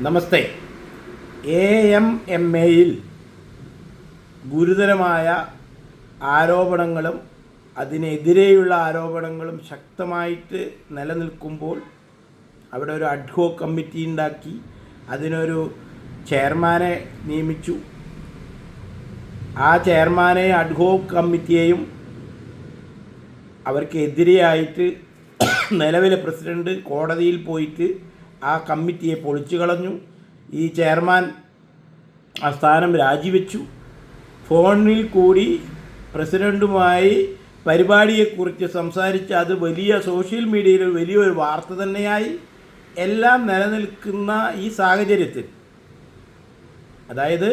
നമസ്തേ. AMMAയിൽ ഗുരുതരമായ ആരോപണങ്ങളും അതിനെതിരെയുള്ള ആരോപണങ്ങളും ശക്തമായിട്ട് നിലനിൽക്കുമ്പോൾ അവിടെ ഒരു അഡ്ഹോക് കമ്മിറ്റി ഉണ്ടാക്കി അതിനൊരു ചെയർമാനെ നിയമിച്ചു. ആ ചെയർമാനെ അഡ്ഹോക് കമ്മിറ്റിയെയും അവർക്കെതിരെയായിട്ട് നിലവിലെ പ്രസിഡന്റ് കോടതിയിൽ പോയിട്ട് ആ കമ്മിറ്റിയെ പൊളിച്ചു കളഞ്ഞു. ഈ ചെയർമാൻ ആ സ്ഥാനം രാജിവെച്ചു. ഫോണിൽ കൂടി പ്രസിഡൻറ്റുമായി പരിപാടിയെക്കുറിച്ച് സംസാരിച്ച് അത് വലിയ സോഷ്യൽ മീഡിയയിൽ വലിയൊരു വാർത്ത തന്നെയായി. എല്ലാം നിലനിൽക്കുന്ന ഈ സാഹചര്യത്തിൽ, അതായത്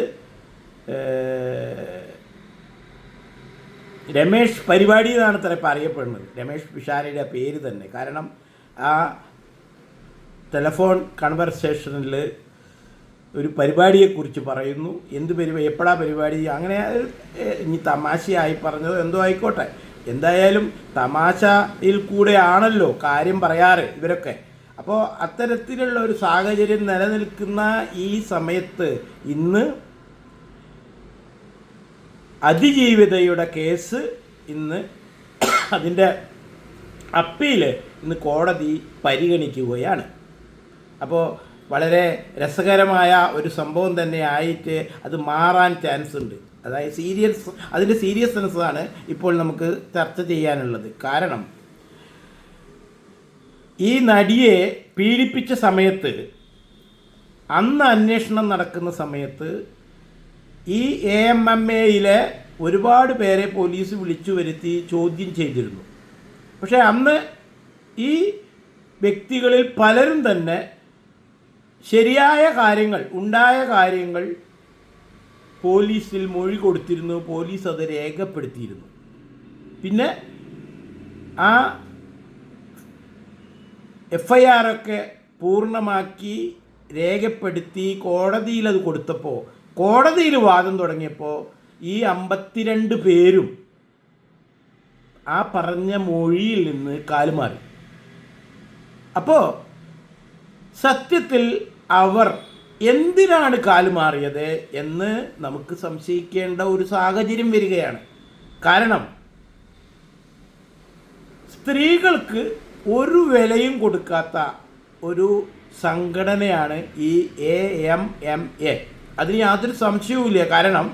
രമേഷ് പരിപാടി എന്നാണ് ഇത്ര അറിയപ്പെടുന്നത്, രമേഷ് പിഷാരടിയുടെ പേര് തന്നെ. കാരണം ആ ടെലഫോൺ കൺവെർസേഷനിൽ ഒരു പരിപാടിയെക്കുറിച്ച് പറയുന്നു. എന്ത് പരിപാടി, എപ്പോഴാ പരിപാടി, അങ്ങനെ ഇനി തമാശയായി പറഞ്ഞതോ എന്തോ ആയിക്കോട്ടെ. എന്തായാലും തമാശയിൽ കൂടെയാണല്ലോ കാര്യം പറയാറ് ഇവരൊക്കെ. അപ്പോൾ അത്തരത്തിലുള്ള ഒരു സാഹചര്യം നിലനിൽക്കുന്ന ഈ സമയത്ത് ഇന്ന് അതിജീവിതയുടെ കേസ് ഇന്ന് അതിൻ്റെ അപ്പീൽ ഇന്ന് കോടതി പരിഗണിക്കുകയാണ്. അപ്പോൾ വളരെ രസകരമായ ഒരു സംഭവം തന്നെ ആയിട്ട് അത് മാറാൻ ചാൻസ് ഉണ്ട്. അതായത് അതിൻ്റെ സീരിയസ്നെസ്സാണ് ഇപ്പോൾ നമുക്ക് ചർച്ച ചെയ്യാനുള്ളത്. കാരണം ഈ നടിയെ പീഡിപ്പിച്ച സമയത്ത്, അന്ന് അന്വേഷണം നടക്കുന്ന സമയത്ത് ഈ AMMAയിലെ ഒരുപാട് പേരെ പോലീസ് വിളിച്ചു വരുത്തി ചോദ്യം ചെയ്തിരുന്നു. പക്ഷേ അന്ന് ഈ വ്യക്തികളിൽ പലരും തന്നെ ശരിയായ കാര്യങ്ങൾ, ഉണ്ടായ കാര്യങ്ങൾ പോലീസിൽ മൊഴി കൊടുത്തിരുന്നു. പോലീസ് അത് രേഖപ്പെടുത്തിയിരുന്നു. പിന്നെ ആ FIR ഒക്കെ പൂർണ്ണമാക്കി രേഖപ്പെടുത്തി കോടതിയിൽ അത് കൊടുത്തപ്പോൾ, കോടതിയിൽ വാദം തുടങ്ങിയപ്പോൾ ഈ 52 പേരും ആ പറഞ്ഞ മൊഴിയിൽ നിന്ന് കാലുമാറി. അപ്പോൾ സത്യത്തിൽ അവർ എന്തിനാണ് കാലുമാറിയത് എന്ന് നമുക്ക് സംശയിക്കേണ്ട ഒരു സാഹചര്യം വരികയാണ്. കാരണം സ്ത്രീകൾക്ക് ഒരു വിലയും കൊടുക്കാത്ത ഒരു സംഘടനയാണ് ഈ AMMA. അതിന് യാതൊരു സംശയവുമില്ല. കാരണം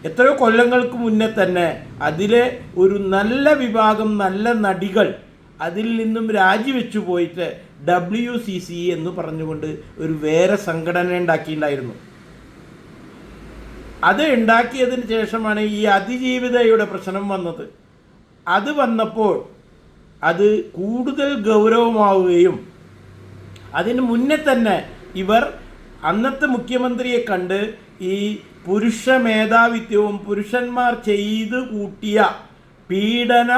എത്രയോ കൊല്ലങ്ങൾക്ക് മുന്നേ തന്നെ അതിലെ ഒരു നല്ല വിഭാഗം നല്ല നടികൾ അതിൽ നിന്നും രാജിവെച്ചു പോയിട്ട് WCC എന്ന് പറഞ്ഞുകൊണ്ട് ഒരു വേറെ സംഘടന ഉണ്ടാക്കിയിട്ടുണ്ടായിരുന്നു. അത് ഉണ്ടാക്കിയതിന് ശേഷമാണ് ഈ അതിജീവിതയുടെ പ്രശ്നം വന്നത്. അത് വന്നപ്പോൾ അത് കൂടുതൽ ഗൗരവമാവുകയും അതിന് മുന്നേ തന്നെ ഇവർ അന്നത്തെ മുഖ്യമന്ത്രിയെ കണ്ട് ഈ പുരുഷ മേധാവിത്വവും പുരുഷന്മാർ ചെയ്തു കൂട്ടിയ പീഡന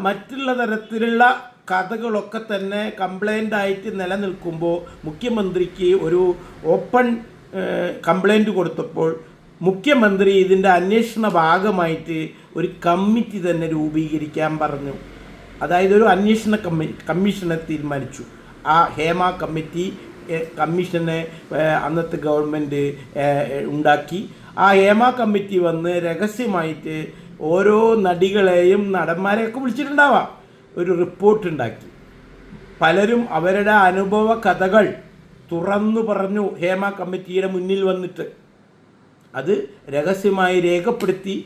മറ്റുള്ള തരത്തിലുള്ള കഥകളൊക്കെ തന്നെ കംപ്ലൈൻ്റ് ആയിട്ട് നിലനിൽക്കുമ്പോൾ മുഖ്യമന്ത്രിക്ക് ഒരു ഓപ്പൺ കംപ്ലൈൻറ്റ് കൊടുത്തപ്പോൾ മുഖ്യമന്ത്രി ഇതിൻ്റെ അന്വേഷണ ഭാഗമായിട്ട് ഒരു കമ്മിറ്റി തന്നെ രൂപീകരിക്കാൻ പറഞ്ഞു. അതായത് ഒരു അന്വേഷണ കമ്മീഷനെ തീരുമാനിച്ചു. ആ ഹേമ കമ്മീഷനെ അന്നത്തെ ഗവൺമെൻറ് ഉണ്ടാക്കി. ആ ഹേമ കമ്മിറ്റി വന്ന് രഹസ്യമായിട്ട് ഓരോ നടികളെയും നടന്മാരെയൊക്കെ വിളിച്ചിട്ടുണ്ടാവാം, ഒരു റിപ്പോർട്ട് ഉണ്ടാക്കി. പലരും അവരുടെ അനുഭവ കഥകൾ തുറന്നു പറഞ്ഞു ഹേമ കമ്മിറ്റിയുടെ മുന്നിൽ വന്നിട്ട്. അത് രഹസ്യമായി രേഖപ്പെടുത്തി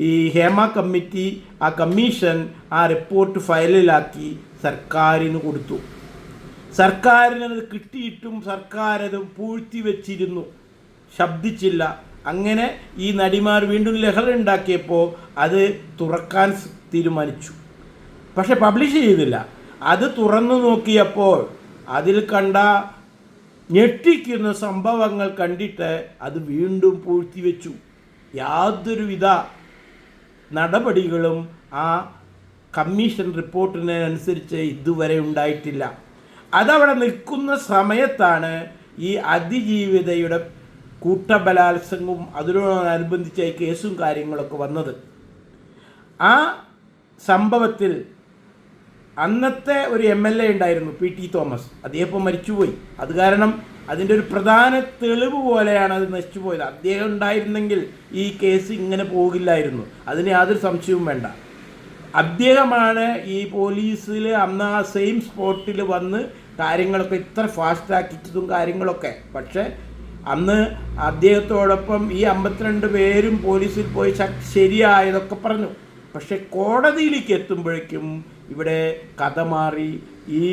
ഈ ഹേമ കമ്മിറ്റി, ആ കമ്മീഷൻ ആ റിപ്പോർട്ട് ഫയലിലാക്കി സർക്കാരിന് കൊടുത്തു. സർക്കാരിനത് കിട്ടിയിട്ടും സർക്കാർ അത് പൂഴ്ത്തി വെച്ചിരുന്നു, ശബ്ദിച്ചില്ല. അങ്ങനെ ഈ നടിമാർ വീണ്ടും ലഹള ഉണ്ടാക്കിയപ്പോൾ അത് തുറക്കാൻ തീരുമാനിച്ചു. പക്ഷെ പബ്ലിഷ് ചെയ്തില്ല. അത് തുറന്നു നോക്കിയപ്പോൾ അതിൽ കണ്ട ഞെട്ടിക്കുന്ന സംഭവങ്ങൾ കണ്ടിട്ട് അത് വീണ്ടും പൂഴ്ത്തിവെച്ചു. യാതൊരുവിധ നടപടികളും ആ കമ്മീഷൻ റിപ്പോർട്ടിനനുസരിച്ച് ഇതുവരെ ഉണ്ടായിട്ടില്ല. അതവിടെ നിൽക്കുന്ന സമയത്താണ് ഈ അതിജീവിതയുടെ കൂട്ടബലാത്സംഗവും അതിനോടനുബന്ധിച്ച കേസും കാര്യങ്ങളൊക്കെ വന്നത്. ആ സംഭവത്തിൽ അന്നത്തെ ഒരു MLA ഉണ്ടായിരുന്നു, PT തോമസ്. അദ്ദേഹം മരിച്ചുപോയി. അത് കാരണം അതിൻ്റെ ഒരു പ്രധാന തെളിവ് പോലെയാണ് അത് നശിച്ചു പോയത്. അദ്ദേഹം ഉണ്ടായിരുന്നെങ്കിൽ ഈ കേസ് ഇങ്ങനെ പോകില്ലായിരുന്നു, അതിന് യാതൊരു സംശയവും വേണ്ട. അദ്ദേഹമാണ് ഈ പോലീസിൽ അന്ന് ആ സെയിം സ്പോട്ടിൽ വന്ന് കാര്യങ്ങളൊക്കെ ഇത്ര ഫാസ്റ്റാക്കിച്ചതും കാര്യങ്ങളൊക്കെ. പക്ഷേ അന്ന് അദ്ദേഹത്തോടൊപ്പം ഈ 52 പേരും പോലീസിൽ പോയി ശരിയായതൊക്കെ പറഞ്ഞു. പക്ഷെ കോടതിയിലേക്ക് എത്തുമ്പോഴേക്കും ഇവിടെ കഥ മാറി. ഈ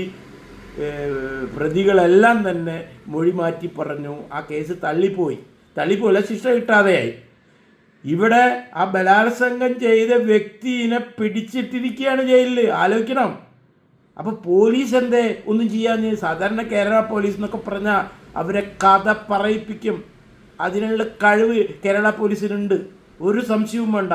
പ്രതികളെല്ലാം തന്നെ മൊഴി മാറ്റി പറഞ്ഞു. ആ കേസ് തള്ളിപ്പോയില്ല, ശിക്ഷ കിട്ടാതെയായി. ഇവിടെ ആ ബലാത്സംഗം ചെയ്ത വ്യക്തിനെ പിടിച്ചിട്ടിരിക്കുകയാണ് ജയിലിൽ. ആലോചിക്കണം. അപ്പോൾ പോലീസ് എന്തേ ഒന്നും ചെയ്യാന്ന്? സാധാരണ കേരള പോലീസ് എന്നൊക്കെ പറഞ്ഞാൽ അവരെ കഥ പറയിപ്പിക്കും. അതിനുള്ള കഴിവ് കേരള പോലീസിനുണ്ട്, ഒരു സംശയവും വേണ്ട.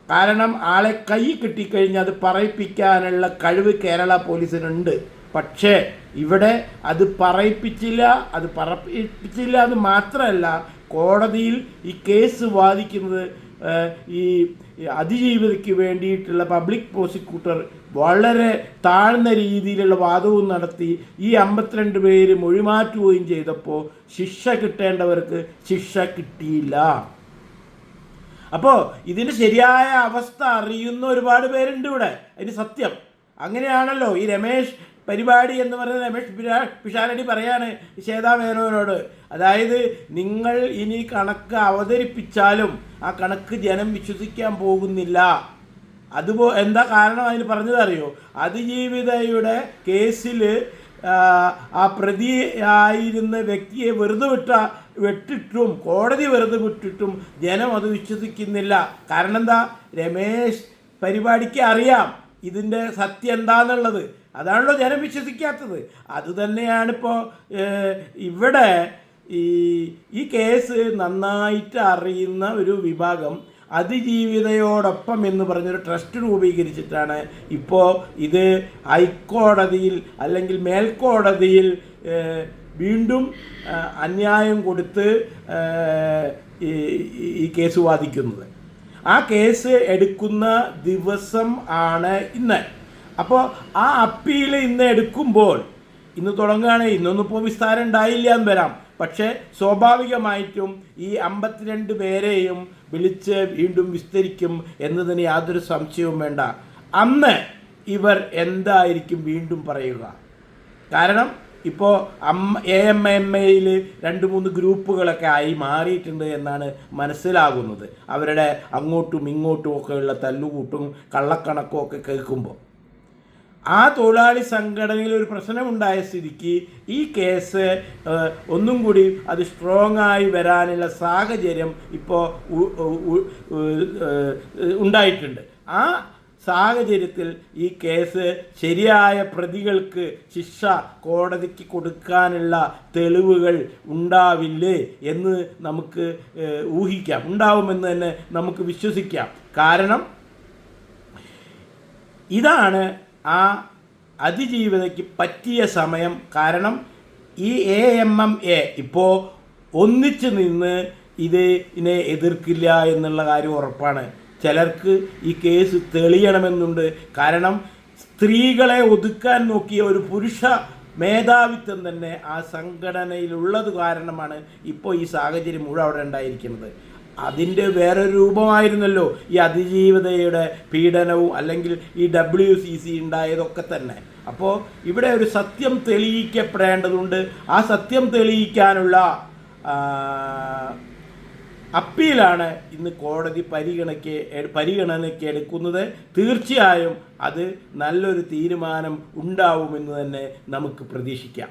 കാരണം ആളെ കൈ കിട്ടിക്കഴിഞ്ഞാൽ അത് പറയിപ്പിക്കാനുള്ള കഴിവ് കേരള പോലീസിനുണ്ട്. പക്ഷേ ഇവിടെ അത് പറയിപ്പിച്ചില്ല എന്ന് മാത്രമല്ല, കോടതിയിൽ ഈ കേസ് വാദിക്കുന്നത് ഈ അതിജീവിതയ്ക്ക് വേണ്ടിയിട്ടുള്ള പബ്ലിക് പ്രോസിക്യൂട്ടർ വളരെ താഴ്ന്ന രീതിയിലുള്ള വാദവും നടത്തി. ഈ 52 പേര് മൊഴിമാറ്റുകയും ചെയ്തപ്പോൾ ശിക്ഷ കിട്ടേണ്ടവർക്ക് ശിക്ഷ കിട്ടിയില്ല. അപ്പോൾ ഇതിൻ്റെ ശരിയായ അവസ്ഥ അറിയുന്ന ഒരുപാട് പേരുണ്ട് ഇവിടെ. അതിന് സത്യം അങ്ങനെയാണല്ലോ. ഈ രമേശ് പരിപാടി എന്ന് പറയുന്നത് രമേശ് പിഷാരടി പറയാണ് ശ്വേതാ മേനോനോട്, അതായത് നിങ്ങൾ ഇനി കണക്ക് അവതരിപ്പിച്ചാലും ആ കണക്ക് ജനം വിശ്വസിക്കാൻ പോകുന്നില്ല. എന്താ കാരണം അതിന് പറഞ്ഞതറിയോ? അതിജീവിതയുടെ കേസിൽ ആ പ്രതിയായിരുന്ന വ്യക്തിയെ വിട്ടിട്ടും കോടതി വെറുതെ വിട്ടിട്ടും ജനം അത് വിശ്വസിക്കുന്നില്ല. കാരണം എന്താ? രമേശ് പരിപാടിക്ക് അറിയാം ഇതിൻ്റെ സത്യം എന്താണെന്നുള്ളത്. അതാണല്ലോ ജനം വിശ്വസിക്കാത്തത്. അതുതന്നെയാണിപ്പോൾ ഇവിടെ ഈ കേസ് നന്നായിട്ട് അറിയുന്ന ഒരു വിഭാഗം അതിജീവിതയോടൊപ്പം എന്ന് പറഞ്ഞൊരു ട്രസ്റ്റ് രൂപീകരിച്ചിട്ടാണ് ഇപ്പോൾ ഇത് ഹൈക്കോടതിയിൽ അല്ലെങ്കിൽ മേൽക്കോടതിയിൽ വീണ്ടും അന്യായം കൊടുത്ത് ഈ കേസ് വാദിക്കുന്നത്. ആ കേസ് എടുക്കുന്ന ദിവസം ആണ് ഇന്ന്. അപ്പോൾ ആ അപ്പീൽ ഇന്ന് എടുക്കുമ്പോൾ, ഇന്ന് തുടങ്ങുകയാണ്, ഇന്നൊന്നും ഇപ്പോൾ വിസ്താരം ഉണ്ടായില്ല എന്ന് വരാം. പക്ഷേ സ്വാഭാവികമായിട്ടും ഈ 52 പേരെയും വിളിച്ച് വീണ്ടും വിസ്തരിക്കും എന്നതിന് യാതൊരു സംശയവും വേണ്ട. അന്ന് ഇവർ എന്തായിരിക്കും വീണ്ടും പറയുക? കാരണം ഇപ്പോൾ AMMയിൽ 2-3 ഗ്രൂപ്പുകളൊക്കെ ആയി മാറിയിട്ടുണ്ട് എന്നാണ് മനസ്സിലാകുന്നത്. അവരുടെ അങ്ങോട്ടും ഇങ്ങോട്ടും ഒക്കെയുള്ള തല്ലുകൂട്ടും കള്ളക്കണക്കും ഒക്കെ കേൾക്കുമ്പോൾ ആ തൊഴിലാളി സംഘടനയിൽ ഒരു പ്രശ്നമുണ്ടായ സ്ഥിതിക്ക് ഈ കേസ് ഒന്നും കൂടി അത് സ്ട്രോങ് ആയി വരാനുള്ള സാഹചര്യം ഇപ്പോൾ ഉണ്ടായിട്ടുണ്ട്. ആ സാഹചര്യത്തിൽ ഈ കേസ് ശരിയായ പ്രതികൾക്ക് ശിക്ഷ കോടതിക്ക് കൊടുക്കാനുള്ള തെളിവുകൾ ഉണ്ടാവില്ലേ എന്ന് നമുക്ക് ഊഹിക്കാം. ഉണ്ടാവുമെന്ന് തന്നെ നമുക്ക് വിശ്വസിക്കാം. കാരണം ഇതാണ് ആ അതിജീവിതയ്ക്ക് പറ്റിയ സമയം. കാരണം ഈ AMMA ഇപ്പോൾ ഒന്നിച്ച് നിന്ന് ഇതിനെ എതിർക്കില്ല എന്നുള്ള കാര്യം ഉറപ്പാണ്. ചിലർക്ക് ഈ കേസ് തെളിയണമെന്നുണ്ട്. കാരണം സ്ത്രീകളെ ഒതുക്കാൻ നോക്കിയ ഒരു പുരുഷ മേധാവിത്വം തന്നെ ആ സംഘടനയിലുള്ളത് കാരണമാണ് ഇപ്പോൾ ഈ സാഹചര്യം മുഴുവൻ അവിടെ ഉണ്ടായിരിക്കുന്നത്. അതിൻ്റെ വേറൊരു രൂപമായിരുന്നല്ലോ ഈ അതിജീവിതയുടെ പീഡനവും അല്ലെങ്കിൽ ഈ WCC ഉണ്ടായതൊക്കെ തന്നെ. അപ്പോൾ ഇവിടെ ഒരു സത്യം തെളിയിക്കപ്പെടേണ്ടതുണ്ട്. ആ സത്യം തെളിയിക്കാനുള്ള അപ്പീലാണ് ഇന്ന് കോടതി പരിഗണനയ്ക്ക് എടുക്കുന്നത്. തീർച്ചയായും അത് നല്ലൊരു തീരുമാനം ഉണ്ടാവുമെന്ന് തന്നെ നമുക്ക് പ്രതീക്ഷിക്കാം.